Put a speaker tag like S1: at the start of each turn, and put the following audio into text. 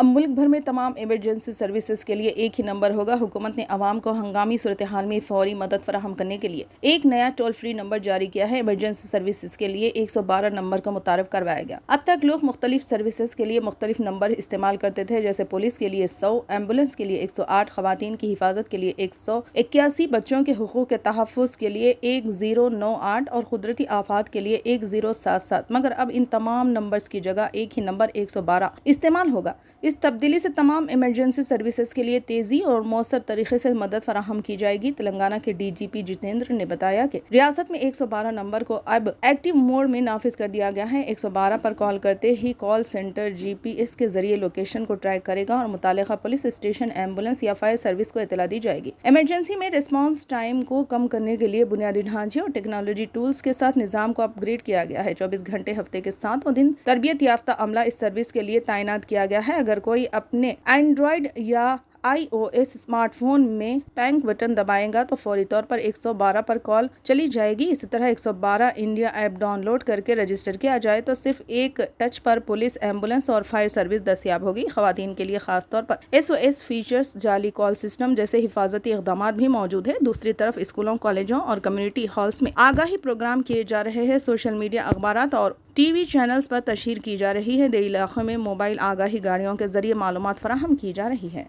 S1: اب ملک بھر میں تمام ایمرجنسی سروسز کے لیے ایک ہی نمبر ہوگا۔ حکومت نے عوام کو ہنگامی صورتحال میں فوری مدد فراہم کرنے کے لیے ایک نیا ٹول فری نمبر جاری کیا ہے۔ ایمرجنسی سروسز کے لیے 112 نمبر کو متعارف کروایا گیا۔ اب تک لوگ مختلف سروسز کے لیے مختلف نمبر استعمال کرتے تھے، جیسے پولیس کے لیے 100، ایمبولینس کے لیے 108، خواتین کی حفاظت کے لیے 181، بچوں کے حقوق کے تحفظ کے لیے 1098 اور قدرتی آفات کے لیے 1077، مگر اب ان تمام نمبرز کی جگہ ایک ہی نمبر 112 استعمال ہوگا۔ اس تبدیلی سے تمام ایمرجنسی سروسز کے لیے تیزی اور مؤثر طریقے سے مدد فراہم کی جائے گی۔ تلنگانہ کے ڈی جی پی جتیندر نے بتایا کہ ریاست میں 112 نمبر کو اب ایکٹیو موڈ میں نافذ کر دیا گیا ہے۔ 112 پر کال کرتے ہی کال سینٹر جی پی ایس کے ذریعے لوکیشن کو ٹریک کرے گا اور متعلقہ پولیس اسٹیشن، ایمبولینس یا فائر سروس کو اطلاع دی جائے گی۔ ایمرجنسی میں ریسپانس ٹائم کو کم کرنے کے لیے بنیادی ڈھانچے اور ٹیکنالوجی ٹولز کے ساتھ نظام کو اپ گریڈ کیا گیا ہے۔ 24 گھنٹے ہفتے کے 7 دن تربیت یافتہ عملہ اس سروس کے لیے تعینات کیا گیا ہے۔ اگر کوئی اپنے اینڈرائیڈ یا iOS اسمارٹ فون میں پینک بٹن دبائے گا تو فوری طور پر 112 پر کال چلی جائے گی۔ اسی طرح 112 انڈیا ایپ ڈاؤن لوڈ کر کے رجسٹر کیا جائے تو صرف ایک ٹچ پر پولیس، ایمبولینس اور فائر سروس دستیاب ہوگی۔ خواتین کے لیے خاص طور پر SOS فیچرز، جعلی کال سسٹم جیسے حفاظتی اقدامات بھی موجود ہیں۔ دوسری طرف اسکولوں، کالجوں اور کمیونٹی ہالز میں آگاہی پروگرام کیے جا رہے ہیں۔ سوشل میڈیا، اخبارات اور ٹی وی چینلز پر تشہیر کی جا رہی ہے۔ دیہی علاقوں میں موبائل آگاہی گاڑیوں کے ذریعے معلومات فراہم کی جا رہی ہے۔